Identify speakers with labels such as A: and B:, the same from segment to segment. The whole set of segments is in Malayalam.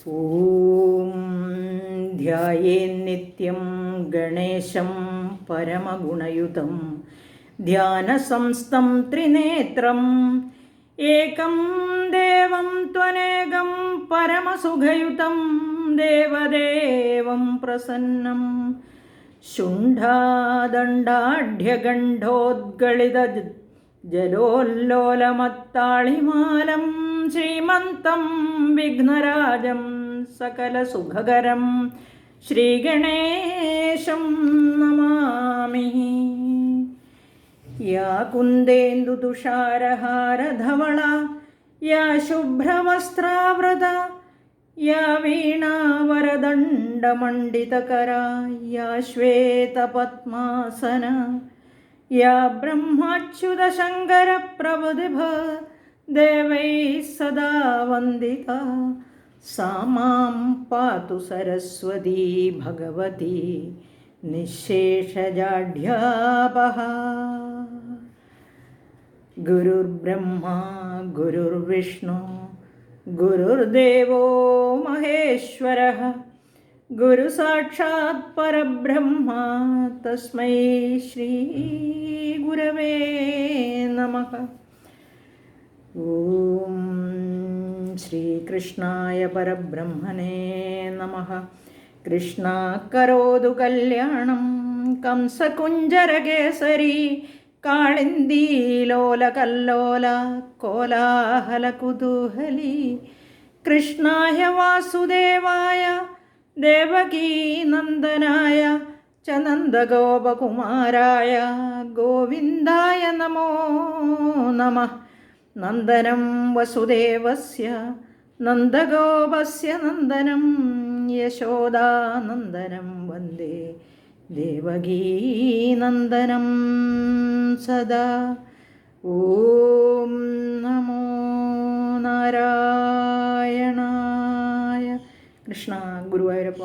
A: ഓം ധ്യായേന്നിത്യം ഗണേശം പരമഗുണയുതം ധ്യാനസംസ്ഥം ത്രിനേത്രം ഏകം ദേവം ത്വനേകം പരമസുഖയുതം ദേവദേവം പ്രസന്നം ശുണ്ഠാദണ്ഡാഢ്യഗണ്ഡോദ്ഗളിത ജലോല്ലോലമത്താളിമാലം ശ്രീമന്തം വിഘ്നരാജം സകലസുഖകരം ശ്രീഗണേശം നമാമി. യാ കുന്ദേന്ദുതുഷാരഹാരധവള യാ ശുഭ്രവസ്ത്രാവൃത യാ വീണാവരദണ്ഡമണ്ഡിതകരാ യാ ശ്വേതപദ്മാസന യാ ബ്രഹ്മാച്യുതശങ്കരപ്രഭുതിഭ ദേവൈः സദാ വന്ദിത സാ മാം പാതു സരസ്വതീ ഭഗവതി നിശേഷജാഢ്യാപഹ. ഗുരുർബ്രഹ്മാ ഗുരുർവിഷ്ണു ഗുരുർദേവോ മഹേശ്വരഃ ഗുരു സാക്ഷാത് പരബ്രഹ്മ തസ്മൈ ശ്രീ ഗുരവേ നമഃ. ഓം ശ്രീകൃഷ്ണായ പരബ്രഹ്മണേ നമഃ. കൃഷ്ണ കരോതു കല്യാണം കംസകുഞ്ചരകേസരി കാളിന്ദീലോലകല്ലോല കോലാഹലകുതൂഹലി. കൃഷ്ണായ വാസുദേവായ ദേവകീനന്ദനായ ച നന്ദഗോപകുമാരായ ഗോവിന്ദായ നമോ നമഃ. നന്ദനം വസുദേവസ്യ നന്ദഗോപസ്യ നന്ദനം യശോദാനന്ദനം വന്ദേ ദേവകീനന്ദനം സദാ. ഓം നമോ നാരായണായ. കൃഷ്ണ ഗുരുവായൂരപ്പ.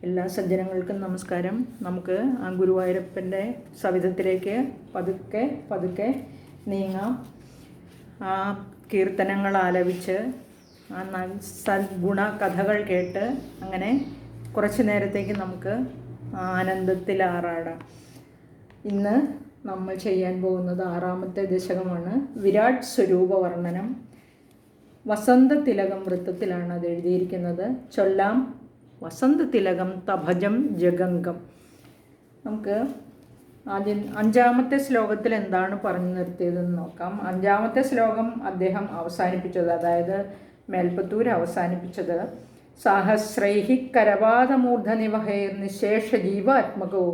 A: എല്ലാ സജ്ജനങ്ങൾക്കും നമസ്കാരം. നമുക്ക് ആ ഗുരുവായൂരപ്പൻ്റെ സവിധത്തിലേക്ക് പതുക്കെ പതുക്കെ നീങ്ങാം. ആ കീർത്തനങ്ങൾ ആലപിച്ച് ആ സദ്ഗുണ കഥകൾ കേട്ട് അങ്ങനെ കുറച്ച് നേരത്തേക്ക് നമുക്ക് ആനന്ദത്തിലാറാടാം. ഇന്ന് നമ്മൾ ചെയ്യാൻ പോകുന്നത് 6ാമത്തെ ദശകമാണ്. വിരാട് സ്വരൂപ വർണ്ണനം. വസന്തതിലകം വൃത്തത്തിലാണ് അത് എഴുതിയിരിക്കുന്നത്. ചൊല്ലാം. വസന്തതിലകം തഭജം ജഗംഗം. നമുക്ക് ആദ്യം 5ാമത്തെ ശ്ലോകത്തിൽ എന്താണ് പറഞ്ഞു നിർത്തിയതെന്ന് നോക്കാം. 5ാമത്തെ ശ്ലോകം അദ്ദേഹം അവസാനിപ്പിച്ചത്, അതായത് മേൽപ്പത്തൂർ അവസാനിപ്പിച്ചത് സാഹസ്രൈഹി കരവാദമൂർധനിവഹൈർ നിശേഷ ജീവാത്മകോ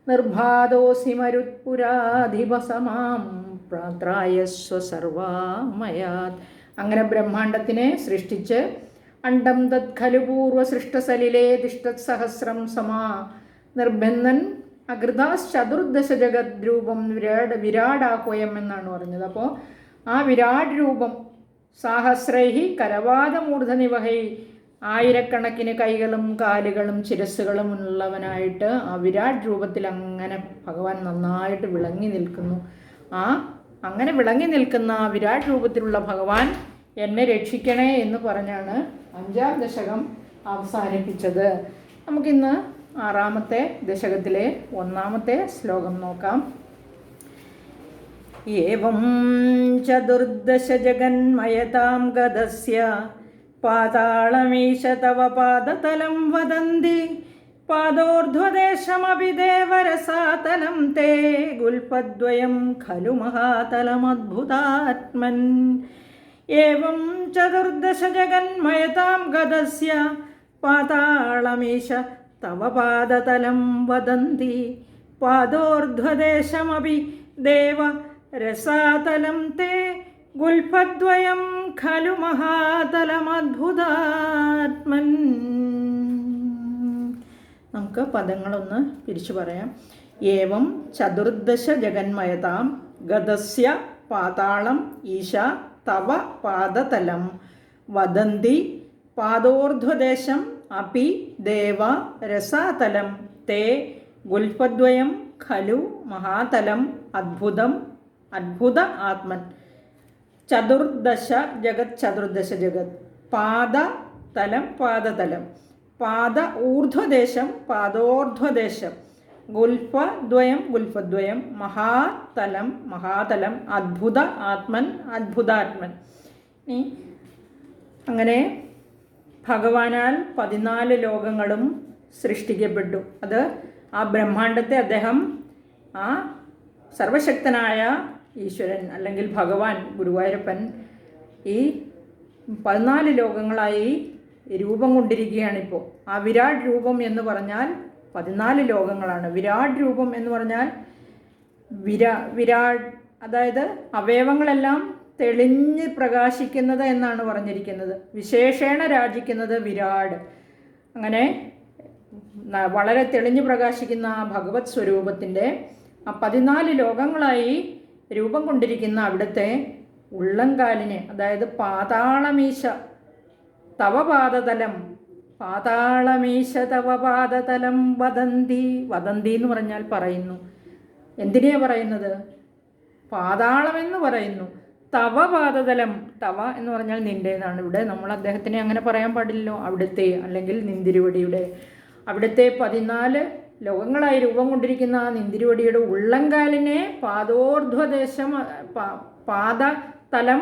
A: നിർഭാദോസി മരുത്പുരാധിപസമാം പ്രാത്രായസ്വ സർവാമയാത്. അങ്ങനെ ബ്രഹ്മാണ്ടത്തിനെ സൃഷ്ടിച്ച് അണ്ഡം തത് ഖലു പൂർവ സൃഷ്ടസലിലേ തിഷ്ടത് സഹസ്രം സമാ നിർബന്ധൻ അകൃതാശ്ചതുർദശ ജഗദ്രൂപം വിരാടാഹ്വയം എന്നാണ് പറഞ്ഞത്. അപ്പോൾ ആ വിരാട് രൂപം സാഹസ്രൈഹി കരവാദമൂർധനിവഹൈ, ആയിരക്കണക്കിന് കൈകളും കാലുകളും ശിരസ്സുകളും ഉള്ളവനായിട്ട് ആ വിരാട് രൂപത്തിൽ അങ്ങനെ ഭഗവാൻ നന്നായിട്ട് വിളങ്ങി നിൽക്കുന്നു. അങ്ങനെ വിളങ്ങി നിൽക്കുന്ന ആ വിരാട് രൂപത്തിലുള്ള ഭഗവാൻ എന്നെ രക്ഷിക്കണേ എന്ന് പറഞ്ഞാണ് 5ാം ദശകം അവസാനിപ്പിച്ചത്. നമുക്കിന്ന് 6ാമത്തെ ദശകത്തിലെ 1ാമത്തെ ശ്ലോകം നോക്കാം. ഏവം ചതുർദശ ജഗന്മയതാം ഗദസ്യ പാതാളമീശ തവ പാദതലം വദന്തി പാദോർധ്വദേശമപി ദേവരസാതലം തേ ഗുൽപദ്വയം ഖലു മഹാതലമദ്ഭുതാത്മൻ. ഏവം ചതുർദശ ജഗന്മയതാം ഗദസ്യ പാതാളമീശ തവ പാദതലം വദന്തി പാദോർധ്വദേശമപി ദേവ രസാതലം തേ ഗുൽപദ്വയം ഖലു മഹാതലമദ്ഭുതാത്മൻ. നമുക്ക് പദങ്ങളൊന്ന് പിരിച്ചു പറയാം. ഏവം ചതുർദശ ജഗന്മയതാം ഗദസ്യ പാതാളം ഈശ തവ പാദതലം വദന്തി പാദോർധ്വദേശം അപി ദേവ രസാതലം തേ ഗുൽപദ്വയം ഖലു മഹാതലം അദ്ഭുതം അദ്ഭുത ആത്മൻ. ചതുർദശ ജഗത്, ചതുർദശ ജഗത്. പാദ തലം പാദതലം, പാദ ഊർധ്വദേശം പാദോർധ്വദേശം, ഗുൽഫദ്വയം ഗുൽഫദ്വയം, മഹാതലം മഹാതലം, അദ്ഭുത ആത്മൻ അദ്ഭുതാത്മൻ. അങ്ങനെ ഭഗവാനാൽ 14 ലോകങ്ങളും സൃഷ്ടിക്കപ്പെട്ടു. അത് ആ ബ്രഹ്മാണ്ടത്തെ അദ്ദേഹം ആ സർവശക്തനായ ഈശ്വരൻ അല്ലെങ്കിൽ ഭഗവാൻ ഗുരുവായൂരപ്പൻ ഈ 14 ലോകങ്ങളായി രൂപം കൊണ്ടിരിക്കുകയാണിപ്പോൾ. ആ വിരാട് രൂപം എന്ന് പറഞ്ഞാൽ 14 ലോകങ്ങളാണ്. വിരാട് രൂപം എന്ന് പറഞ്ഞാൽ വിരാട്, അതായത് അവയവങ്ങളെല്ലാം തെളിഞ്ഞ് പ്രകാശിക്കുന്നത് എന്നാണ് പറഞ്ഞിരിക്കുന്നത്. വിശേഷേണ രാജിക്കുന്നത് വിരാട്. അങ്ങനെ വളരെ തെളിഞ്ഞു പ്രകാശിക്കുന്ന ആ ഭഗവത് സ്വരൂപത്തിൻ്റെ ആ 14 ലോകങ്ങളായി രൂപം കൊണ്ടിരിക്കുന്ന അവിടുത്തെ ഉള്ളംകാലിനെ, അതായത് പാതാളമീശ തവ പാദതലം, പാതാളമീശ തവ പാദതലം വദന്തി. വദന്തി എന്ന് പറഞ്ഞാൽ പറയുന്നു. എന്തിനെയാണ് പറയുന്നത്? പാതാളമെന്ന് പറയുന്നു. തവ പാദതലം, തവ എന്ന് പറഞ്ഞാൽ നിൻ്റേതാണ്. ഇവിടെ നമ്മൾ അദ്ദേഹത്തിനെ അങ്ങനെ പറയാൻ പാടില്ലല്ലോ. അവിടുത്തെ അല്ലെങ്കിൽ നിന്തിരുവടിയുടെ, അവിടുത്തെ 14 ലോകങ്ങളായി രൂപം കൊണ്ടിരിക്കുന്ന ആ നിന്തിരുവടിയുടെ ഉള്ളംകാലിനെ പാദോർധ്വദേശം, പാദതലം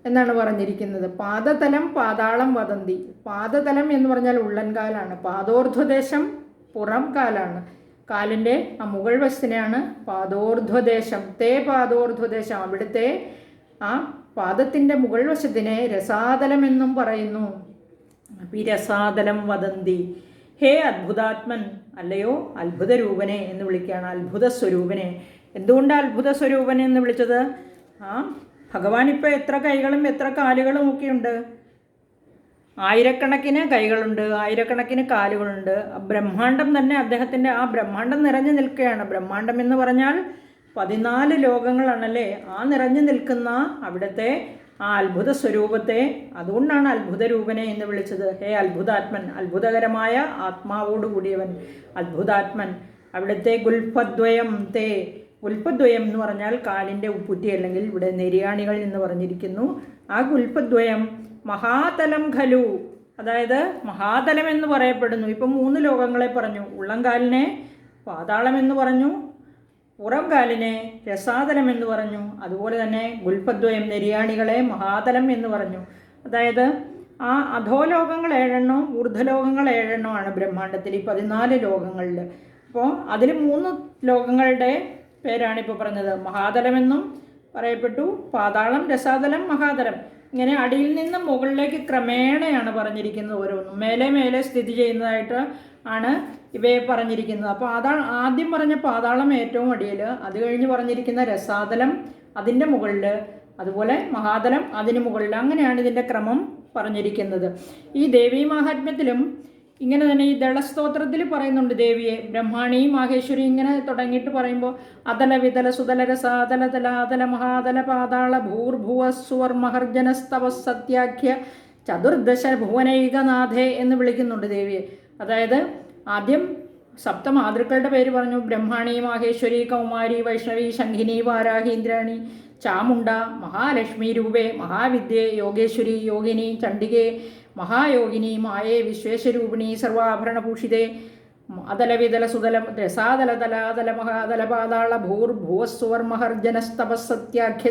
A: എന്നാണ് പറഞ്ഞിരിക്കുന്നത്. പാദതലം പാതാളം വദന്തി. പാദതലം എന്ന് പറഞ്ഞാൽ ഉള്ളൻകാലാണ്, പാദോർധ്വദേശം പുറം കാലാണ്. കാലിൻ്റെ ആ മുകൾ വശത്തിനെയാണ് പാദോർധ്വദേശം. തേ പാദോർധ്വദേശം, അവിടുത്തെ ആ പാദത്തിൻ്റെ മുകൾ വശത്തിനെ രസാതലം എന്നും പറയുന്നു. രസാതലം വദന്തി. ഹേ അദ്ഭുതാത്മൻ, അല്ലയോ അത്ഭുത രൂപനെ എന്ന് വിളിക്കുകയാണ്. അത്ഭുത സ്വരൂപനെ. എന്തുകൊണ്ടാണ് അത്ഭുത സ്വരൂപനെ എന്ന് വിളിച്ചത്? ഭഗവാൻ ഇപ്പോൾ എത്ര കൈകളും എത്ര കാലുകളും ഒക്കെയുണ്ട്? ആയിരക്കണക്കിന് കൈകളുണ്ട്, ആയിരക്കണക്കിന് കാലുകളുണ്ട്. ബ്രഹ്മാണ്ടം തന്നെ അദ്ദേഹത്തിൻ്റെ ആ ബ്രഹ്മാണ്ടം നിറഞ്ഞു നിൽക്കുകയാണ്. ബ്രഹ്മാണ്ടം എന്ന് പറഞ്ഞാൽ 14 ലോകങ്ങളാണല്ലേ. ആ നിറഞ്ഞു നിൽക്കുന്ന അവിടുത്തെ ആ അത്ഭുത സ്വരൂപത്തെ അതുകൊണ്ടാണ് അത്ഭുത രൂപനെ എന്ന് വിളിച്ചത്. ഹേ അത്ഭുതാത്മൻ, അത്ഭുതകരമായ ആത്മാവോടുകൂടിയവൻ അത്ഭുതാത്മൻ. അവിടുത്തെ ഗുൽഫദ്വയം തേ, ഗുൽഫദ്വയം എന്ന് പറഞ്ഞാൽ കാലിൻ്റെ ഉപ്പുറ്റി അല്ലെങ്കിൽ ഇവിടെ നെരിയാണികൾ എന്ന് പറഞ്ഞിരിക്കുന്നു. ആ ഗുൽഫദ്വയം മഹാതലം ഖലു, അതായത് മഹാതലം എന്ന് പറയപ്പെടുന്നു. ഇപ്പം 3 ലോകങ്ങളെ പറഞ്ഞു. ഉള്ളംകാലിനെ പാതാളം എന്ന് പറഞ്ഞു, പുറം കാലിനെ രസാതലം എന്ന് പറഞ്ഞു. അതുപോലെ തന്നെ ഗുൽഫദ്വയം നെരിയാണികളെ മഹാതലം എന്ന് പറഞ്ഞു. അതായത് ആ അധോലോകങ്ങൾ 7 ഊർധ്വലോകങ്ങൾ 7 ബ്രഹ്മാണ്ടത്തിൽ ഈ 14 ലോകങ്ങളിൽ. അപ്പോൾ അതിൽ 3 ലോകങ്ങളുടെ പേരാണിപ്പോൾ പറഞ്ഞത്. മഹാതലമെന്നും പറയപ്പെട്ടു, പാതാളം, രസാതലം, മഹാതലം. ഇങ്ങനെ അടിയിൽ നിന്ന് മുകളിലേക്ക് ക്രമേണയാണ് പറഞ്ഞിരിക്കുന്നത്. ഓരോന്നും മേലെ മേലെ സ്ഥിതി ചെയ്യുന്നതായിട്ട് ആണ് ഇവയെ പറഞ്ഞിരിക്കുന്നത്. അപ്പോൾ അതാണ് ആദ്യം പറഞ്ഞ പാതാളം ഏറ്റവും അടിയിൽ, അത് കഴിഞ്ഞ് പറഞ്ഞിരിക്കുന്ന രസാതലം അതിൻ്റെ മുകളിൽ, അതുപോലെ മഹാതലം അതിന് മുകളിൽ. അങ്ങനെയാണ് ഇതിൻ്റെ ക്രമം പറഞ്ഞിരിക്കുന്നത്. ഈ ദേവീ മാഹാത്മ്യത്തിലും ഇങ്ങനെ തന്നെ ഈ ദളസ്തോത്രത്തിൽ പറയുന്നുണ്ട് ദേവിയെ. ബ്രഹ്മാണി മാഹേശ്വരി ഇങ്ങനെ തുടങ്ങിയിട്ട് പറയുമ്പോൾ അതല വിതല സുതല രസാതല തലാതല മഹാതല പാതാള ഭൂർഭുവ സുവർമഹർജനസ്തവ സത്യാഖ്യ ചതുർദശ ഭുവനൈകനാഥേ എന്ന് വിളിക്കുന്നുണ്ട് ദേവിയെ. അതായത് ആദ്യം സപ്തമാതൃക്കളുടെ പേര് പറഞ്ഞു. ബ്രഹ്മാണി മാഹേശ്വരി കൗമാരി വൈഷ്ണവി ശംഖിനി വാരാഹി ഇന്ദ്രാണി ചാമുണ്ട മഹാലക്ഷ്മി രൂപേ മഹാവിദ്യേ യോഗേശ്വരി യോഗിനി ചണ്ഡികേ മഹായോഗിനി മായേ വിശ്വേശ്വരൂപിണി സർവാഭരണഭൂഷിതേ അതല വിതല സുതല രസാതല തലാതല മഹാതല പാതാള ഭൂർഭുവസ്സുവർമഹർജനസ്തപസത്യാഖ്യ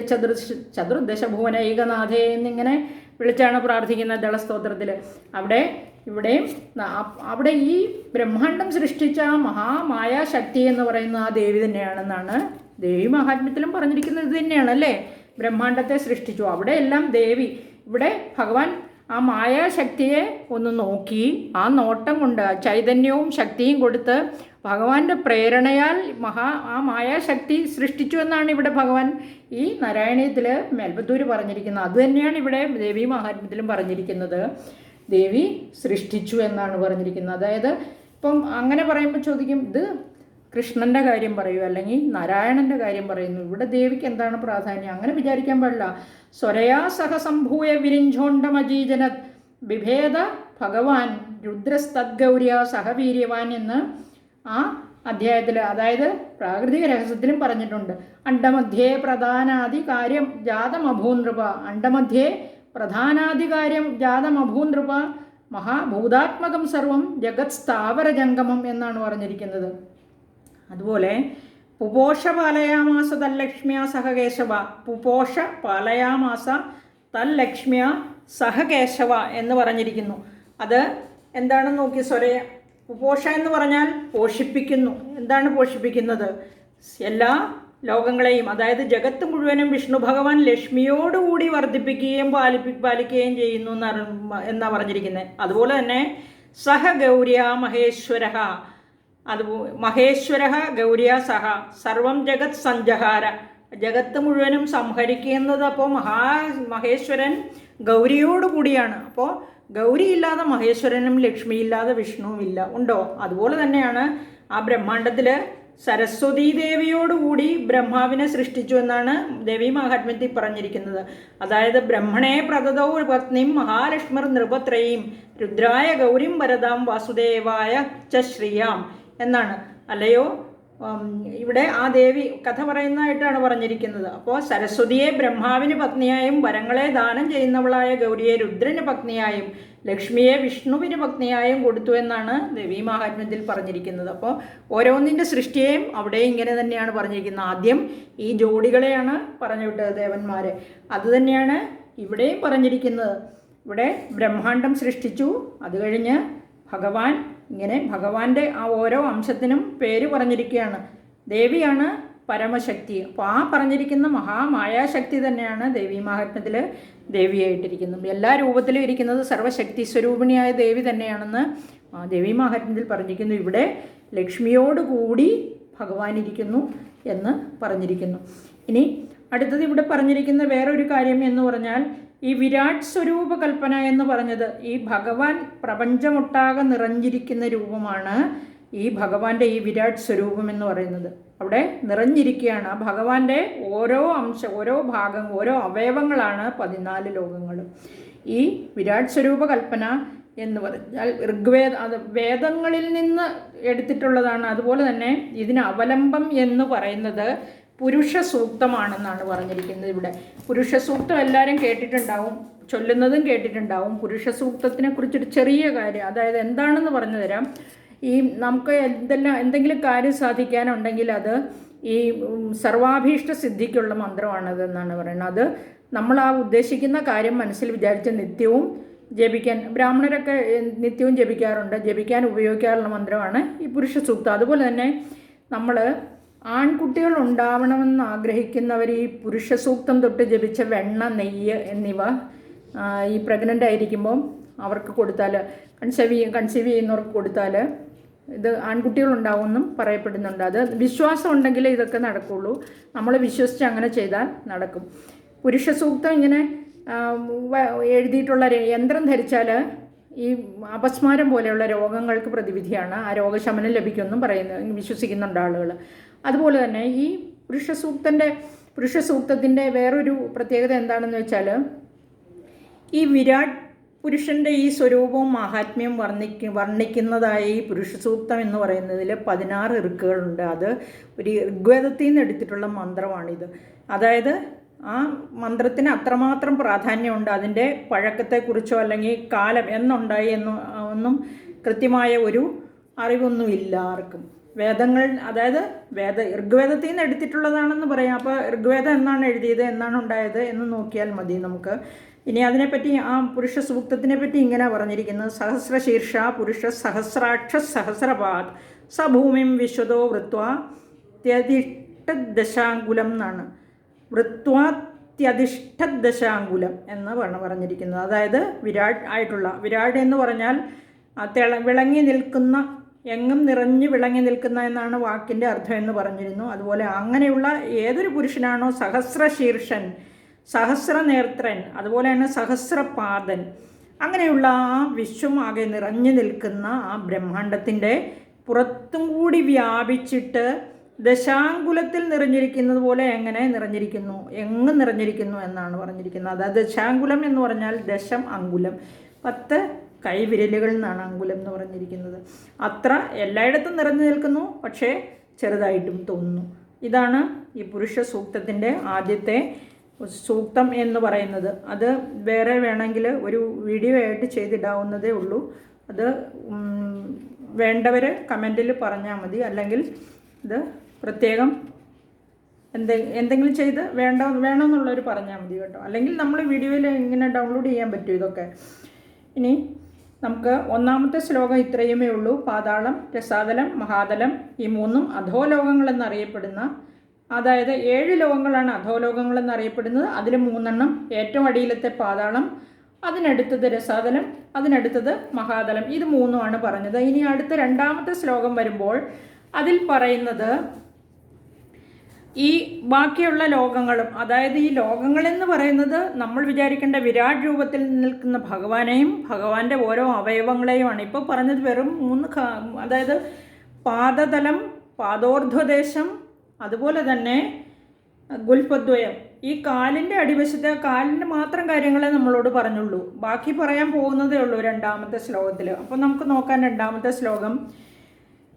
A: ചതുർദശ ഭുവനൈകനാഥേ എന്നിങ്ങനെ വിളിച്ചാണ് പ്രാർത്ഥിക്കുന്ന ദളസ്തോത്രത്തിൽ. അവിടെ ഈ ബ്രഹ്മാണ്ടം സൃഷ്ടിച്ച മഹാമായാശക്തി എന്ന് പറയുന്ന ആ ദേവി തന്നെയാണെന്നാണ് ദേവി മഹാത്മ്യത്തിലും പറഞ്ഞിരിക്കുന്നത്. ഇത് തന്നെയാണല്ലേ, ബ്രഹ്മാണ്ടത്തെ സൃഷ്ടിച്ചു. അവിടെ എല്ലാം ദേവി. ഇവിടെ ഭഗവാൻ ആ മായാശക്തിയെ ഒന്ന് നോക്കി, ആ നോട്ടം കൊണ്ട് ചൈതന്യവും ശക്തിയും കൊടുത്ത് ഭഗവാന്റെ പ്രേരണയാൽ ആ മായാശക്തി സൃഷ്ടിച്ചു എന്നാണ് ഇവിടെ ഭഗവാൻ ഈ നാരായണീയത്തിൽ മേൽപ്പത്തൂർ പറഞ്ഞിരിക്കുന്നത്. അതുതന്നെയാണ് ഇവിടെ ദേവി മഹാത്മ്യത്തിലും പറഞ്ഞിരിക്കുന്നത്. ദേവി സൃഷ്ടിച്ചു എന്നാണ് പറഞ്ഞിരിക്കുന്നത്. അതായത് ഇപ്പം അങ്ങനെ പറയുമ്പോൾ ചോദിക്കും, ഇത് കൃഷ്ണൻ്റെ കാര്യം പറയൂ അല്ലെങ്കിൽ നാരായണൻ്റെ കാര്യം പറയുന്നു, ഇവിടെ ദേവിക്ക് എന്താണ് പ്രാധാന്യം? അങ്ങനെ വിചാരിക്കാൻ പാടില്ല. സ്വരയാ സഹ സംഭൂയ വിരിഞ്ചോണ്ടമജീജനത് വിഭേദ ഭഗവാൻ രുദ്രസ്തദ്ഗൗര്യ സഹവീര്യവാൻ എന്ന് ആ അധ്യായത്തിൽ, അതായത് പ്രാകൃതിക രഹസ്യത്തിലും പറഞ്ഞിട്ടുണ്ട്. അണ്ടമധ്യേ പ്രധാനാദി കാര്യം ജാതമഭൂനൃപ, അണ്ടമധ്യേ പ്രധാനാധികാര്യം ജാതമഭൂനൃപ മഹാഭൂതാത്മകം സർവം ജഗത് സ്ഥാവരജംഗമം എന്നാണ് പറഞ്ഞിരിക്കുന്നത്. അതുപോലെ പുപോഷ പാലയാമാസ തല്ലക്ഷ്മ്യ സഹകേശവ, പുപോഷ പാലയാമാസ തല്ലക്ഷ്മ്യ സഹകേശവ എന്ന് പറഞ്ഞിരിക്കുന്നു. അത് എന്താണെന്ന് നോക്കി സ്വരയ. പുപോഷ എന്ന് പറഞ്ഞാൽ പോഷിപ്പിക്കുന്നു. എന്താണ് പോഷിപ്പിക്കുന്നത്? എല്ലാ ലോകങ്ങളെയും, അതായത് ജഗത്ത് മുഴുവനും വിഷ്ണു ഭഗവാൻ ലക്ഷ്മിയോടുകൂടി വർദ്ധിപ്പിക്കുകയും പാലിക്കുകയും ചെയ്യുന്നു എന്നാണ് പറഞ്ഞിരിക്കുന്നത്. അതുപോലെ തന്നെ സഹ ഗൗര്യ മഹേശ്വര, മഹേശ്വര ഗൗര്യ സഹ സർവം ജഗത് സഞ്ജഹാര, ജഗത്ത് മുഴുവനും സംഹരിക്കുന്നത്. അപ്പോൾ മഹേശ്വരൻ ഗൗരിയോടുകൂടിയാണ്. അപ്പോൾ ഗൗരിയില്ലാതെ മഹേശ്വരനും ലക്ഷ്മിയില്ലാതെ വിഷ്ണുവും ഇല്ല. ഉണ്ടോ? അതുപോലെ തന്നെയാണ് ആ ബ്രഹ്മാണ്ടത്തിൽ സരസ്വതീ ദേവിയോടുകൂടി ബ്രഹ്മാവിനെ സൃഷ്ടിച്ചു എന്നാണ് ദേവീ മഹാത്മ്യത്തിൽ പറഞ്ഞിരിക്കുന്നത്. അതായത് ബ്രഹ്മണേ പ്രദദൗ പത്നിം മഹാലക്ഷ്മിർ നൃപത്രയീം രുദ്രായ ഗൗരിം വരദാം വാസുദേവായ ച ശ്രീയാം എന്നാണ്. അല്ലയോ, ഇവിടെ ആ ദേവി കഥ പറയുന്നതായിട്ടാണ് പറഞ്ഞിരിക്കുന്നത്. അപ്പോൾ സരസ്വതിയെ ബ്രഹ്മാവിന് പത്നിയായും വരങ്ങളെ ദാനം ചെയ്യുന്നവളായ ഗൗരിയെ രുദ്രന് പത്നിയായും ലക്ഷ്മിയെ വിഷ്ണുവിന് പത്നിയായും കൊടുത്തു എന്നാണ് ദേവീ മഹാത്മ്യത്തിൽ പറഞ്ഞിരിക്കുന്നത്. അപ്പോൾ ഓരോന്നിൻ്റെ സൃഷ്ടിയെയും അവിടെ ഇങ്ങനെ തന്നെയാണ് പറഞ്ഞിരിക്കുന്നത്. ആദ്യം ഈ ജോഡികളെയാണ് പറഞ്ഞു വിട്ടത് ദേവന്മാരെ. അതുതന്നെയാണ് ഇവിടെയും പറഞ്ഞിരിക്കുന്നത്. ഇവിടെ ബ്രഹ്മാണ്ടം സൃഷ്ടിച്ചു, അത് കഴിഞ്ഞ് ഭഗവാൻ ഇങ്ങനെ ഭഗവാന്റെ ആ ഓരോ അംശത്തിനും പേര് പറഞ്ഞിരിക്കുകയാണ്. ദേവിയാണ് പരമശക്തി. അപ്പോൾ ആ പറഞ്ഞിരിക്കുന്ന മഹാമായാശക്തി തന്നെയാണ് ദേവീ മഹാത്മ്യത്തിൽ ദേവിയായിട്ടിരിക്കുന്നത്. എല്ലാ രൂപത്തിലും ഇരിക്കുന്നത് സർവശക്തി സ്വരൂപിണിയായ ദേവി തന്നെയാണെന്ന് ദേവീ മഹാത്മ്യത്തിൽ പറഞ്ഞിരിക്കുന്നു. ഇവിടെ ലക്ഷ്മിയോടുകൂടി ഭഗവാൻ ഇരിക്കുന്നു എന്ന് പറഞ്ഞിരിക്കുന്നു. ഇനി അടുത്തത് ഇവിടെ പറഞ്ഞിരിക്കുന്ന വേറൊരു കാര്യം എന്ന് പറഞ്ഞാൽ ഈ വിരാട് സ്വരൂപ കൽപ്പന എന്ന് പറഞ്ഞത് ഈ ഭഗവാൻ പ്രപഞ്ചമൊട്ടാകെ നിറഞ്ഞിരിക്കുന്ന രൂപമാണ് ഈ ഭഗവാന്റെ ഈ വിരാട് സ്വരൂപം എന്ന് പറയുന്നത്. അവിടെ നിറഞ്ഞിരിക്കുകയാണ്. ആ ഭഗവാന്റെ ഓരോ അംശം, ഓരോ ഭാഗം, ഓരോ അവയവങ്ങളാണ് 14 ലോകങ്ങൾ. ഈ വിരാട് സ്വരൂപ കൽപ്പന എന്ന് പറഞ്ഞാൽ വേദങ്ങളിൽ നിന്ന് എടുത്തിട്ടുള്ളതാണ്. അതുപോലെ തന്നെ ഇതിന് അവലംബം എന്ന് പറയുന്നത് പുരുഷ സൂക്തമാണെന്നാണ് പറഞ്ഞിരിക്കുന്നത്. ഇവിടെ പുരുഷ സൂക്തം എല്ലാവരും കേട്ടിട്ടുണ്ടാവും, ചൊല്ലുന്നതും കേട്ടിട്ടുണ്ടാവും. പുരുഷ സൂക്തത്തിനെ കുറിച്ചൊരു ചെറിയ കാര്യം, അതായത് എന്താണെന്ന് പറഞ്ഞു തരാം. ഈ നമുക്ക് എന്തെങ്കിലും കാര്യം സാധിക്കാനുണ്ടെങ്കിൽ അത് ഈ സർവാഭീഷ്ട സിദ്ധിക്കുള്ള മന്ത്രമാണതെന്നാണ് പറയുന്നത്. അത് നമ്മൾ ആ ഉദ്ദേശിക്കുന്ന കാര്യം മനസ്സിൽ വിചാരിച്ച് നിത്യവും ജപിക്കാൻ, ബ്രാഹ്മണരൊക്കെ നിത്യവും ജപിക്കാറുണ്ട്, ജപിക്കാൻ ഉപയോഗിക്കാറുള്ള മന്ത്രമാണ് ഈ പുരുഷ സൂക്തം. അതുപോലെ തന്നെ നമ്മൾ ആൺകുട്ടികൾ ഉണ്ടാവണമെന്ന് ആഗ്രഹിക്കുന്നവർ ഈ പുരുഷ സൂക്തം തൊട്ട് ജപിച്ച വെണ്ണ, നെയ്യ് എന്നിവ ഈ പ്രഗ്നൻ്റ് ആയിരിക്കുമ്പം അവർക്ക് കൊടുത്താൽ, കൺസീവ് ചെയ്യുന്നവർക്ക് കൊടുത്താൽ ഇത് ആൺകുട്ടികളുണ്ടാവുമെന്നും പറയപ്പെടുന്നുണ്ട്. അത് വിശ്വാസം ഉണ്ടെങ്കിലേ ഇതൊക്കെ നടക്കുള്ളൂ. നമ്മൾ വിശ്വസിച്ച് അങ്ങനെ ചെയ്താൽ നടക്കും. പുരുഷ സൂക്തം ഇങ്ങനെ എഴുതിയിട്ടുള്ള യന്ത്രം ധരിച്ചാൽ ഈ അപസ്മാരം പോലെയുള്ള രോഗങ്ങൾക്ക് പ്രതിവിധിയാണ്, ആ രോഗശമനം ലഭിക്കുമെന്നും വിശ്വസിക്കുന്നുണ്ട് ആളുകൾ. അതുപോലെ തന്നെ ഈ പുരുഷ സൂക്തത്തിൻ്റെ വേറൊരു പ്രത്യേകത എന്താണെന്ന് വെച്ചാൽ ഈ വിരാട് പുരുഷൻ്റെ ഈ സ്വരൂപവും മഹാത്മ്യം വർണ്ണിക്കുന്നതായി ഈ പുരുഷ സൂക്തം എന്ന് പറയുന്നതിൽ 16 ഇറുക്കുകളുണ്ട്. അത് ഒരു ഋഗ്വേദത്തിൽ നിന്ന് എടുത്തിട്ടുള്ള മന്ത്രമാണിത്. അതായത് ആ മന്ത്രത്തിന് അത്രമാത്രം പ്രാധാന്യമുണ്ട്. അതിൻ്റെ പഴക്കത്തെക്കുറിച്ചോ അല്ലെങ്കിൽ കാലം എന്നുണ്ടായി ഒന്നും കൃത്യമായ ഒരു അറിവൊന്നുമില്ല ആർക്കും. വേദങ്ങൾ, അതായത് ഋഗ്വേദത്തിൽ നിന്ന് എടുത്തിട്ടുള്ളതാണെന്ന് പറയാം. അപ്പോൾ ഋഗ്വേദം എന്നാണ് എഴുതിയത്, എന്നാണ് ഉണ്ടായത് എന്ന് നോക്കിയാൽ മതി നമുക്ക്. ഇനി അതിനെപ്പറ്റി, ആ പുരുഷ സൂക്തത്തിനെ പറ്റി ഇങ്ങനെ പറഞ്ഞിരിക്കുന്നത്: സഹസ്രശീർഷ പുരുഷ സഹസ്രാക്ഷ സഹസ്രപാദ് സഭൂമിം വിശ്വതോ വൃത്വാത്യധിഷ്ഠദശാങ്കുലം എന്നാണ്. വൃത്വാത്യധിഷ്ഠദശാങ്കുലം എന്ന് പറഞ്ഞിരിക്കുന്നത്. അതായത് വിരാട് എന്ന് പറഞ്ഞാൽ വിളങ്ങി നിൽക്കുന്ന, എങ്ങും നിറഞ്ഞു വിളങ്ങി നിൽക്കുന്ന എന്നാണ് വാക്കിൻ്റെ അർത്ഥം എന്ന് പറഞ്ഞിരുന്നു. അതുപോലെ അങ്ങനെയുള്ള ഏതൊരു പുരുഷനാണോ സഹസ്രശീർഷൻ, സഹസ്രനേത്രൻ, അതുപോലെ തന്നെ സഹസ്രപാദൻ, അങ്ങനെയുള്ള ആ വിശ്വമാകെ നിറഞ്ഞു നിൽക്കുന്ന ആ ബ്രഹ്മാണ്ടത്തിൻ്റെ പുറത്തും കൂടി വ്യാപിച്ചിട്ട് ദശാങ്കുലത്തിൽ നിറഞ്ഞിരിക്കുന്നത് പോലെ എങ്ങനെ നിറഞ്ഞിരിക്കുന്നു, എങ്ങും നിറഞ്ഞിരിക്കുന്നു എന്നാണ് പറഞ്ഞിരിക്കുന്നത്. അതായത് ദശാങ്കുലം എന്ന് പറഞ്ഞാൽ ദശം അങ്കുലം, 10 കൈവിരലുകൾ എന്നാണ് അങ്കുലം എന്ന് പറഞ്ഞിരിക്കുന്നത്. അത്ര എല്ലായിടത്തും നിറഞ്ഞു നിൽക്കുന്നു, പക്ഷേ ചെറുതായിട്ടും തോന്നുന്നു. ഇതാണ് ഈ പുരുഷ സൂക്തത്തിൻ്റെ ആദ്യത്തെ സൂക്തം എന്ന് പറയുന്നത്. അത് വേറെ വേണമെങ്കിൽ ഒരു വീഡിയോ ആയിട്ട് ചെയ്തിടാവുന്നതേ ഉള്ളൂ. അത് വേണ്ടവർ കമൻറ്റിൽ പറഞ്ഞാൽ മതി. അല്ലെങ്കിൽ ഇത് പ്രത്യേകം എന്തെങ്കിലും ചെയ്ത് വേണമെന്നുള്ളവർ പറഞ്ഞാൽ മതി കേട്ടോ. അല്ലെങ്കിൽ നമ്മൾ വീഡിയോയിൽ ഇങ്ങനെ ഡൗൺലോഡ് ചെയ്യാൻ പറ്റും ഇതൊക്കെ. ഇനി നമുക്ക് ഒന്നാമത്തെ ശ്ലോകം ഇത്രയുമേ ഉള്ളൂ. പാതാളം, രസാതലം, മഹാതലം ഈ മൂന്നും അധോലോകങ്ങൾ എന്നറിയപ്പെടുന്ന, അതായത് 7 ലോകങ്ങളാണ് അധോലോകങ്ങൾ എന്നറിയപ്പെടുന്നത്. അതിൽ 3 ഏറ്റവും അടിയിലത്തെ പാതാളം, അതിനടുത്തത് രസാതലം, അതിനടുത്തത് മഹാതലം. ഇത് 3 പറഞ്ഞത്. ഇനി അടുത്ത രണ്ടാമത്തെ ശ്ലോകം വരുമ്പോൾ അതിൽ പറയുന്നത് ഈ ബാക്കിയുള്ള ലോകങ്ങളും, അതായത് ഈ ലോകങ്ങളെന്ന് പറയുന്നത് നമ്മൾ വിചാരിക്കേണ്ട വിരാട് രൂപത്തിൽ നിൽക്കുന്ന ഭഗവാനെയും ഭഗവാന്റെ ഓരോ അവയവങ്ങളെയുമാണ്. ഇപ്പോൾ പറഞ്ഞത് വെറും 3, അതായത് പാദതലം, പാദോർധ്വദേശം, അതുപോലെ തന്നെ ഗുൽപദ്വയം. ഈ കാലിൻ്റെ അടിവശത്തെ കാലിൻ്റെ മാത്രം കാര്യങ്ങളെ നമ്മളോട് പറഞ്ഞുള്ളൂ. ബാക്കി പറയാൻ പോകുന്നതേ ഉള്ളൂ രണ്ടാമത്തെ ശ്ലോകത്തിൽ. അപ്പോൾ നമുക്ക് നോക്കാം രണ്ടാമത്തെ ശ്ലോകം.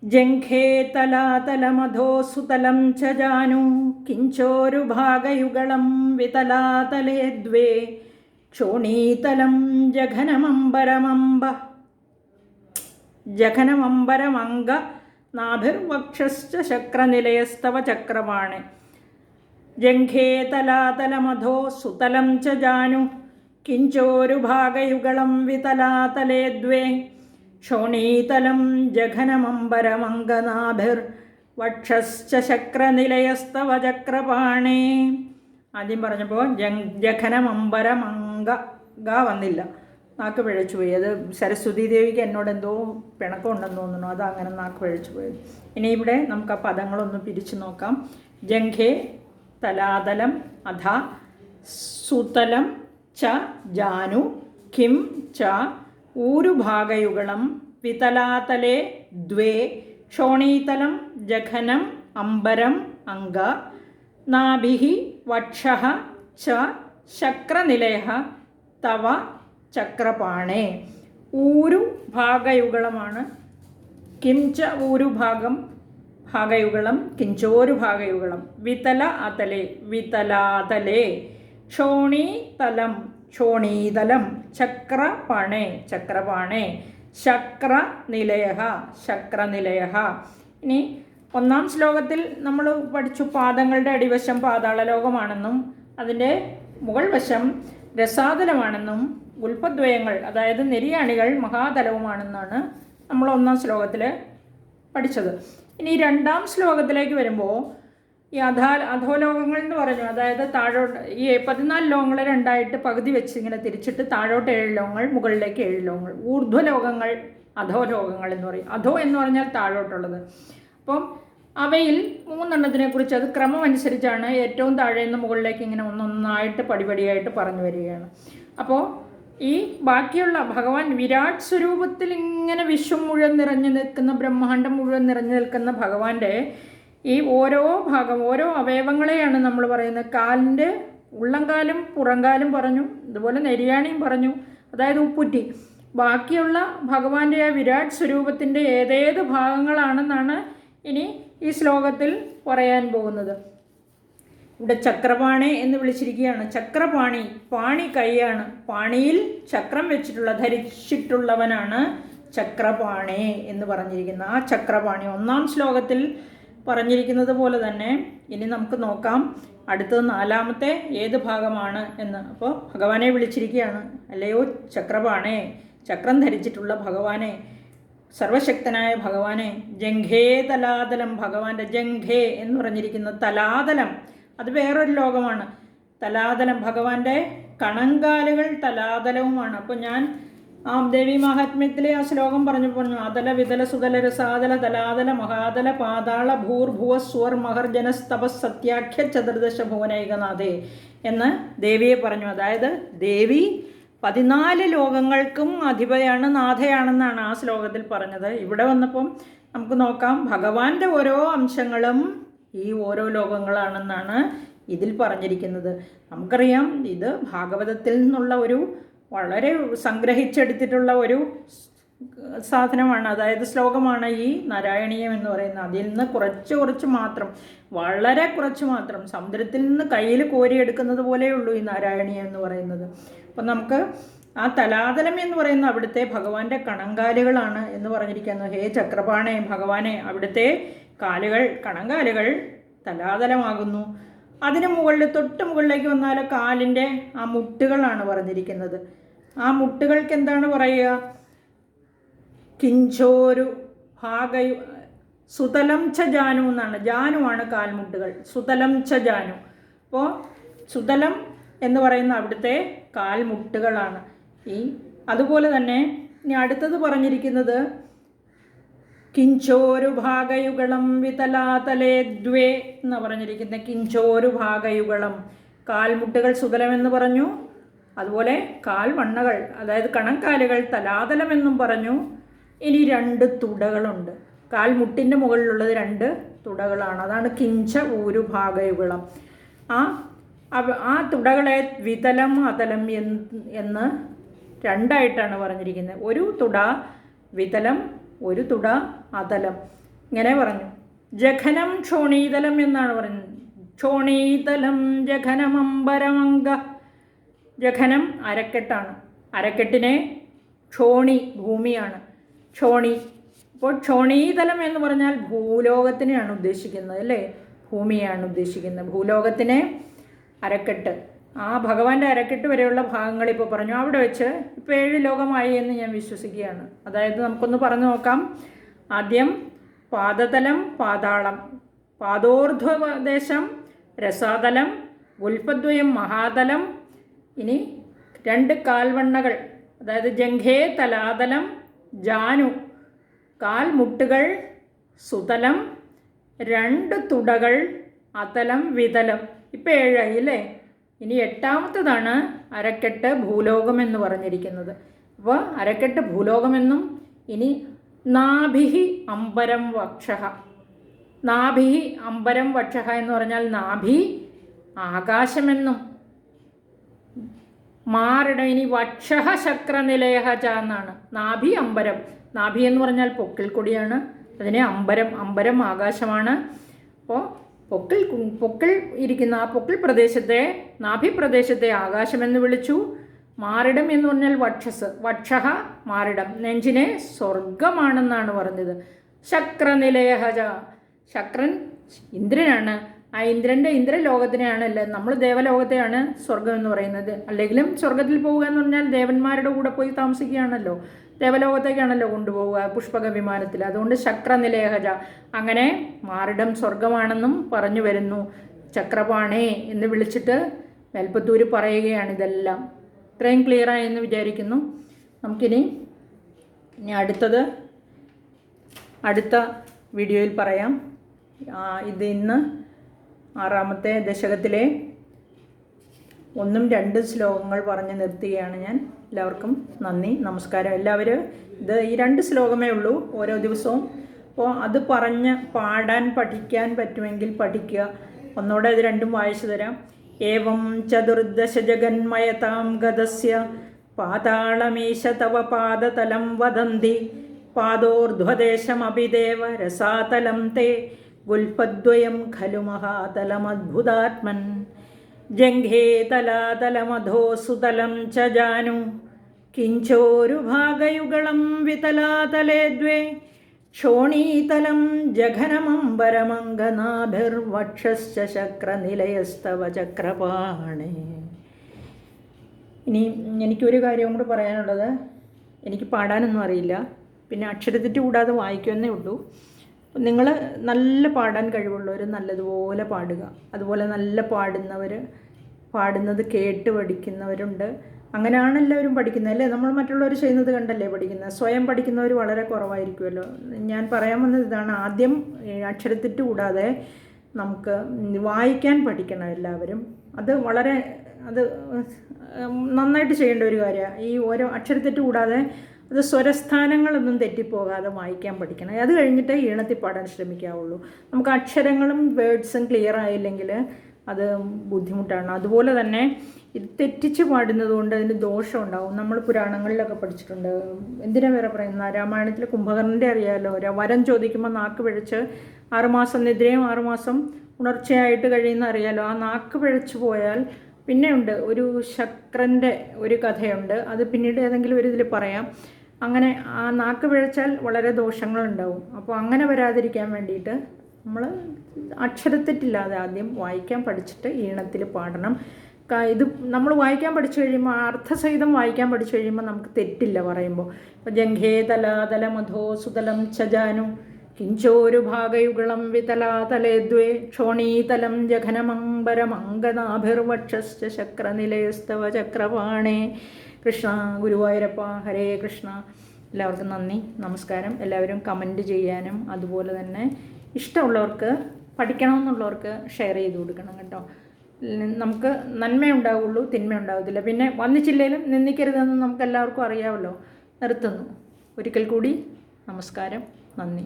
A: ജംഘേ തലാതലമധോ സുതലം ച ജാനു കിഞ്ചോരുഭാഗയുഗളം വിതലാതലേ ദ്വേ ക്ഷോണീതലം ജഘനമംബരമംഗ നാഭിർവക്ഷശ്ച ശക്രനിലയസ്തവ ചക്രപാണേ. ജംഘേ തലാതലമധോ സുതലം ച ജാനു കിഞ്ചോരുഭാഗയുഗളം വിതലാതലേ ദ്വേ ക്ഷോണീതലം ജഘനമംബരമംഗനാഭിർവക്ഷശ്ച ശക്രനിലയസ്തവ ചക്രപാണേ. ആദ്യം പറഞ്ഞപ്പോൾ ജഘനമംബരമംഗ വന്നില്ല, നാക്ക് പിഴച്ചു പോയി. അത് സരസ്വതി ദേവിക്ക് എന്നോട് എന്തോ പിണക്കമുണ്ടെന്ന് തോന്നുന്നു, അത് അങ്ങനെ നാക്ക് പിഴച്ചു പോയത്. ഇനി ഇവിടെ നമുക്ക് ആ പദങ്ങളൊന്ന് പിരിച്ചു നോക്കാം. ജംഘേ തലാതലം അധ സുതലം ച ജാനു കിം ച ഊരുഭാഗയുഗളം വിതലാതലേ ദ്വേ ക്ഷോണീതലം ജഘനം അംബരം അംഗ നാഭിഃ വക്ഷഃ ച ശക്രനിലയഃ തവ ചക്രപാണേ. ഊരുഭാഗയുഗളമാണ്. കിംച ഭാഗയുഗളം കിഞ്ചോരുഭാഗയുഗളം വിതലാതലേ ക്ഷോണീതലം ചക്രപാണേ ശക്രനിലയഃ. ഇനി ഒന്നാം ശ്ലോകത്തിൽ നമ്മൾ പഠിച്ചു പാദങ്ങളുടെ അടിവശം പാതാളലോകമാണെന്നും അതിൻ്റെ മുകൾ വശം രസാതലമാണെന്നും ഗുൽപദ്വയങ്ങൾ അതായത് നെരിയാണികൾ മഹാതലവുമാണെന്നാണ് നമ്മൾ ഒന്നാം ശ്ലോകത്തിൽ പഠിച്ചത്. ഇനി രണ്ടാം ശ്ലോകത്തിലേക്ക് വരുമ്പോൾ ഈ അധോലോകങ്ങൾ എന്ന് പറഞ്ഞു, അതായത് താഴോട്ട് ഈ 14 ലോകങ്ങളെ 2ആയിട്ട് പകുതി വെച്ച് ഇങ്ങനെ തിരിച്ചിട്ട് താഴോട്ട് 7 ലോകങ്ങൾ, മുകളിലേക്ക് 7 ലോകങ്ങൾ, ഊർധ്വലോകങ്ങൾ അധോലോകങ്ങൾ എന്ന് പറയും. അധോ എന്ന് പറഞ്ഞാൽ താഴോട്ടുള്ളത്. അപ്പം അവയിൽ 3 കുറിച്ച് അത് ക്രമം അനുസരിച്ചാണ് ഏറ്റവും താഴെ നിന്ന് മുകളിലേക്ക് ഇങ്ങനെ ഒന്നൊന്നായിട്ട് പടിപടിയായിട്ട് പറഞ്ഞു വരികയാണ്. അപ്പോൾ ഈ ബാക്കിയുള്ള ഭഗവാൻ വിരാട് സ്വരൂപത്തിൽ ഇങ്ങനെ വിശ്വം മുഴുവൻ നിറഞ്ഞു നിൽക്കുന്ന, ബ്രഹ്മാണ്ടം മുഴുവൻ നിറഞ്ഞു നിൽക്കുന്ന ഭഗവാന്റെ ഈ ഓരോ ഭാഗം, ഓരോ അവയവങ്ങളെയാണ് നമ്മൾ പറയുന്നത്. കാലിൻ്റെ ഉള്ളംകാലും പുറംകാലും പറഞ്ഞു, അതുപോലെ നെരിയാണിയും പറഞ്ഞു, അതായത് ഉപ്പുറ്റി. ബാക്കിയുള്ള ഭഗവാന്റെ ആ വിരാട് സ്വരൂപത്തിൻ്റെ ഏതേത് ഭാഗങ്ങളാണെന്നാണ് ഇനി ഈ ശ്ലോകത്തിൽ പറയാൻ പോകുന്നത്. ഇവിടെ ചക്രപാണി എന്ന് വിളിച്ചിരിക്കുകയാണ്. ചക്രപാണി, പാണി കൈയാണ്, പാണിയിൽ ചക്രം ധരിച്ചിട്ടുള്ളവനാണ് ചക്രപാണി എന്ന് പറഞ്ഞിരിക്കുന്നത്. ആ ചക്രപാണി ഒന്നാം ശ്ലോകത്തിൽ പറഞ്ഞിരിക്കുന്നത് പോലെ തന്നെ ഇനി നമുക്ക് നോക്കാം അടുത്തത് 4-മത്തെ ഏത് ഭാഗമാണ് എന്ന്. അപ്പോൾ ഭഗവാനെ വിളിച്ചിരിക്കുകയാണ്. അല്ലയോ ചക്രപാണേ, ചക്രം ധരിച്ചിട്ടുള്ള ഭഗവാനെ, സർവശക്തനായ ഭഗവാനെ. ജംഘേ തലാതലം, ഭഗവാന്റെ ജംഘേ എന്ന് പറഞ്ഞിരിക്കുന്ന തലാതലം അത് വേറൊരു ലോകമാണ്. തലാതലം ഭഗവാന്റെ കണങ്കാലുകൾ തലാതലവുമാണ്. അപ്പോൾ ഞാൻ ആ ദേവി മഹാത്മ്യത്തിലെ ആ ശ്ലോകം പറഞ്ഞു അതല വിതല സുതല രസാതല തലാതല മഹാതല പാതാള ഭൂർഭുവ സ്വർ മഹർജനസ്തപസ് സത്യാഖ്യ ചതുർദശ ഭുവനൈകനാഥേ എന്ന് ദേവിയെ പറഞ്ഞു. അതായത് ദേവി 14 ലോകങ്ങൾക്കും അധിപയാണ്, നാഥയാണെന്നാണ് ആ ശ്ലോകത്തിൽ പറഞ്ഞത്. ഇവിടെ വന്നപ്പം നമുക്ക് നോക്കാം ഭഗവാന്റെ ഓരോ അംശങ്ങളും ഈ ഓരോ ലോകങ്ങളാണെന്നാണ് ഇതിൽ പറഞ്ഞിരിക്കുന്നത്. നമുക്കറിയാം ഇത് ഭാഗവതത്തിൽ നിന്നുള്ള ഒരു വളരെ സംഗ്രഹിച്ചെടുത്തിട്ടുള്ള ഒരു സാധനമാണ്, അതായത് ശ്ലോകമാണ് ഈ നാരായണീയം എന്ന് പറയുന്നത്. അതിൽ നിന്ന് കുറച്ച് മാത്രം, വളരെ കുറച്ച് മാത്രം, സമുദ്രത്തിൽ നിന്ന് കയ്യിൽ കോരിയെടുക്കുന്നത് പോലെയുള്ളൂ ഈ നാരായണീയം എന്ന് പറയുന്നത്. അപ്പം നമുക്ക് ആ തലാതലം എന്ന് പറയുന്ന അവിടുത്തെ ഭഗവാന്റെ കണങ്കാലുകളാണ് എന്ന് പറഞ്ഞിരിക്കുന്നത്. ഹേ ചക്രപാണേ ഭഗവാനെ, അവിടുത്തെ കാലുകൾ, കണങ്കാലുകൾ തലാതലമാകുന്നു. അതിന് മുകളിൽ, തൊട്ട് മുകളിലേക്ക് വന്നാൽ കാലിൻ്റെ ആ മുട്ടുകളാണ് പറഞ്ഞിരിക്കുന്നത്. ആ മുട്ടുകൾക്ക് എന്താണ് പറയുക? കിഞ്ചോരു ഭാഗയു സുതലം ച ജാനു എന്നാണ്. ജാനുവാണ് കാൽമുട്ടുകൾ, സുതലം ച ജാനു. അപ്പോൾ സുതലം എന്ന് പറയുന്ന അവിടുത്തെ കാൽമുട്ടുകളാണ്. അതുപോലെ തന്നെ ഇനി അടുത്തത് പറഞ്ഞിരിക്കുന്നത് കിഞ്ചോരു ഭാഗയുഗളം വിതലാതലേ ദ്വേ എന്ന് പറഞ്ഞിരിക്കുന്നത്. കിഞ്ചോരു ഭാഗയുഗളം, കാൽമുട്ടുകൾ സുതലം എന്ന് പറഞ്ഞു. അതുപോലെ കാൽവണ്ണകൾ, അതായത് കണങ്കാലുകൾ തലാതലമെന്നും പറഞ്ഞു. ഇനി 2 തുടകളുണ്ട്. കാൽമുട്ടിൻ്റെ മുകളിലുള്ളത് 2 തുടകളാണ്. അതാണ് കിഞ്ച ഊരു ഭാഗയുഗളം. ആ തുടകളെ വിതലം അതലം എന്ന് 2ആയിട്ടാണ് പറഞ്ഞിരിക്കുന്നത്. ഒരു തുട വിതലം, ഒരു തുട അതലം, ഇങ്ങനെ പറഞ്ഞു. ജഘനം ക്ഷോണീതലം എന്നാണ് പറയുന്നത്. ക്ഷോണീതലം ജഘനമംബരമംഗ. ജഘനം അരക്കെട്ടാണ്. അരക്കെട്ടിനെ ക്ഷോണി ഭൂമിയാണ്, ക്ഷോണി. അപ്പോൾ ക്ഷോണീതലം എന്ന് പറഞ്ഞാൽ ഭൂലോകത്തിനെയാണ് ഉദ്ദേശിക്കുന്നത്, അല്ലേ? ഭൂമിയാണ് ഉദ്ദേശിക്കുന്നത്. ഭൂലോകത്തിനെ അരക്കെട്ട്, ആ ഭഗവാന്റെ അരക്കെട്ട് വരെയുള്ള ഭാഗങ്ങൾ ഇപ്പോൾ പറഞ്ഞു. അവിടെ വെച്ച് ഇപ്പോൾ 7 ലോകമായി എന്ന് ഞാൻ വിശ്വസിക്കുകയാണ്. അതായത് നമുക്കൊന്ന് പറഞ്ഞു നോക്കാം. ആദ്യം പാദതലം, പാതാളം, പാദോർധ്വദേശം രസാതലം, ഗുൽപദ്വയം മഹാതലം. ഇനി 2 കാൽവണ്ണകൾ, അതായത് ജംഘേ തലാതലം, ജാനു കാൽമുട്ടുകൾ സുതലം, 2 തുടകൾ അതലം വിതലം. ഇപ്പോൾ 7 ആയി അല്ലേ? ഇനി 8ാമത്തതാണ് അരക്കെട്ട് ഭൂലോകം എന്ന് പറഞ്ഞിരിക്കുന്നത്. അപ്പോൾ അരക്കെട്ട് ഭൂലോകമെന്നും, ഇനി നാഭിഹി അംബരം വക്ഷഃ. നാഭിഹി അംബരം വക്ഷഃ എന്ന് പറഞ്ഞാൽ നാഭി ആകാശമെന്നും, മാറിടം. ഇനി വക്ഷഃ ശക്രനിലയഃ ച എന്നാണ്. നാഭി അംബരം, നാഭി എന്ന് പറഞ്ഞാൽ പൊക്കിൾ കൊടിയാണ്. അതിനെ അംബരം, അംബരം ആകാശമാണ്. അപ്പോൾ പൊക്കിൾ ഇരിക്കുന്ന ആ പൊക്കിൾ പ്രദേശത്തെ, നാഭി പ്രദേശത്തെ ആകാശമെന്ന് വിളിച്ചു. മാറിടം എന്ന് പറഞ്ഞാൽ വക്ഷസ്, വക്ഷഃ മാറിടം, നെഞ്ചിനെ സ്വർഗമാണെന്നാണ് പറഞ്ഞത്. ശക്രനിലയഃ ച, ശക്രൻ ഇന്ദ്രനാണ്. ആ ഇന്ദ്രലോകത്തിനെയാണ്, അല്ല നമ്മൾ ദേവലോകത്തെയാണ് സ്വർഗം എന്ന് പറയുന്നത്. അല്ലെങ്കിലും സ്വർഗത്തിൽ പോവുക എന്ന് പറഞ്ഞാൽ ദേവന്മാരുടെ കൂടെ പോയി താമസിക്കുകയാണല്ലോ, ദേവലോകത്തേക്കാണല്ലോ കൊണ്ടുപോവുക പുഷ്പക വിമാനത്തിൽ. അതുകൊണ്ട് ശക്രനിലയഃ ച, അങ്ങനെ മാറിടം സ്വർഗമാണെന്നും പറഞ്ഞു വരുന്നു. ചക്രപാണേ എന്ന് വിളിച്ചിട്ട് മേൽപ്പത്തൂർ പറയുകയാണ്. ഇതെല്ലാം ഇത്രയും ക്ലിയറായി എന്ന് വിചാരിക്കുന്നു. നമുക്കിനി അടുത്ത വീഡിയോയിൽ പറയാം. ഇത് ഇന്ന് 6ാമത്തെ ദശകത്തിലെ 1ഉം 2ഉം ശ്ലോകങ്ങൾ പറഞ്ഞ് നിർത്തുകയാണ് ഞാൻ. എല്ലാവർക്കും നന്ദി, നമസ്കാരം. എല്ലാവരും ഈ 2 ശ്ലോകമേ ഉള്ളൂ ഓരോ ദിവസവും. അപ്പോൾ അത് പാടാൻ പഠിക്കാൻ പറ്റുമെങ്കിൽ പഠിക്കുക. ഒന്നുകൂടെ ഇത് 2ഉം വായിച്ചു തരാം. ഏവം ചതുർദശ ജഗന്മയതാം ഗതസ്യ പാതാളമീശ തവ പാദതലം വദന്തി പാദോർധ്വദേശമഭിദേവ രസാതലം തേ ഗുൽപദ്വയം ഖലു മഹാതലമദ്ഭുതാത്മൻ ജംഘേ തലാതലമധോ സുതലം ച ജാനു കിഞ്ചോരുഭാഗയുഗളം വിതലാതലേ ദ്വേ ക്ഷോണീതലം ജഘനമംബരമംഗനാഭിർവക്ഷശ്ച ശക്രനിലയസ്തവ ചക്രപാണേ. ഇനി എനിക്കൊരു കാര്യവും കൂടി പറയാനുള്ളത്, എനിക്ക് പാടാനൊന്നും അറിയില്ല, പിന്നെ അക്ഷരത്തെറ്റ് കൂടാതെ വായിക്കുമെന്നേ ഉള്ളൂ. നിങ്ങൾ നല്ല പാടാൻ കഴിവുള്ളവർ നല്ലതുപോലെ പാടുക. അതുപോലെ നല്ല പാടുന്നത് കേട്ട് പഠിക്കുന്നവരുണ്ട്. അങ്ങനെയാണ് എല്ലാവരും പഠിക്കുന്നത്, അല്ലേ? നമ്മൾ മറ്റുള്ളവർ ചെയ്യുന്നത് കണ്ടല്ലേ പഠിക്കുന്നത്. സ്വയം പഠിക്കുന്നവർ വളരെ കുറവായിരിക്കുമല്ലോ. ഞാൻ പറയാൻ വന്നത് ഇതാണ്. ആദ്യം അക്ഷരത്തെറ്റ് കൂടാതെ നമുക്ക് വായിക്കാൻ പഠിക്കണം എല്ലാവരും. അത് നന്നായിട്ട് ചെയ്യേണ്ട ഒരു കാര്യമാണ്. ഈ ഓരോ അക്ഷരത്തെറ്റ് കൂടാതെ അത് സ്വരസ്ഥാനങ്ങളൊന്നും തെറ്റിപ്പോകാതെ വായിക്കാൻ പഠിക്കണം. അത് കഴിഞ്ഞിട്ട് ഈണത്തിൽ പാടാൻ ശ്രമിക്കാവുള്ളൂ. നമുക്ക് അക്ഷരങ്ങളും വേർഡ്സും ക്ലിയർ ആയില്ലെങ്കിൽ അത് ബുദ്ധിമുട്ടാണ്. അതുപോലെ തന്നെ ഇത് തെറ്റിച്ച് പാടുന്നത് കൊണ്ട് അതിന് ദോഷം ഉണ്ടാവും. നമ്മൾ പുരാണങ്ങളിലൊക്കെ പഠിച്ചിട്ടുണ്ട്. എന്തിനാ വേറെ പറയുന്ന രാമായണത്തിൽ കുംഭകർണൻ്റെ അറിയാമല്ലോ, വരം ചോദിക്കുമ്പോൾ നാക്ക് പിഴച്ച് 6 മാസം നിദ്രയും 6 മാസം ഉണർച്ചയായിട്ട് കഴിയുന്ന അറിയാലോ. ആ നാക്ക് പിഴച്ചു പോയാൽ പിന്നെ ഉണ്ട് ഒരു ശക്രൻ്റെ ഒരു കഥയുണ്ട്, അത് പിന്നീട് ഏതെങ്കിലും ഒരു ഇതിൽ പറയാം. അങ്ങനെ ആ നാക്ക് പിഴച്ചാൽ വളരെ ദോഷങ്ങളുണ്ടാവും. അപ്പോൾ അങ്ങനെ വരാതിരിക്കാൻ വേണ്ടിയിട്ട് നമ്മൾ അക്ഷരത്തെറ്റില്ലാതെ ആദ്യം വായിക്കാൻ പഠിച്ചിട്ട് ഈണത്തിൽ പാടണം. ഇത് നമ്മൾ വായിക്കാൻ പഠിച്ചു കഴിയുമ്പോൾ അർത്ഥസഹിതം വായിക്കാൻ പഠിച്ചു കഴിയുമ്പോൾ നമുക്ക് തെറ്റില്ല പറയുമ്പോൾ. ഇപ്പോൾ ജംഘേ തലാതല മധോ സുതലം ചജാനു കിഞ്ചോരു ഭാഗയുഗളം വിതലാതലേ ദ്വേ ക്ഷോണീതലം ജഘനമംബരമംഗനാഭിർവക്ഷശ്ച ശക്രനിലയസ്തവ ചക്രപാണേ. കൃഷ്ണ ഗുരുവായൂരപ്പ, ഹരേ കൃഷ്ണ. എല്ലാവർക്കും നന്ദി, നമസ്കാരം. എല്ലാവരും കമൻറ്റ് ചെയ്യാനും അതുപോലെ തന്നെ ഇഷ്ടമുള്ളവർക്ക് പഠിക്കണമെന്നുള്ളവർക്ക് ഷെയർ ചെയ്ത് കൊടുക്കണം കേട്ടോ. നമുക്ക് നന്മയുണ്ടാവുള്ളൂ, തിന്മ ഉണ്ടാവത്തില്ല. പിന്നെ വന്നിച്ചില്ലേലും നിന്ദിക്കരുതെന്ന് നമുക്ക് എല്ലാവർക്കും അറിയാമല്ലോ. നിർത്തുന്നു. ഒരിക്കൽ കൂടി നമസ്കാരം, നന്ദി.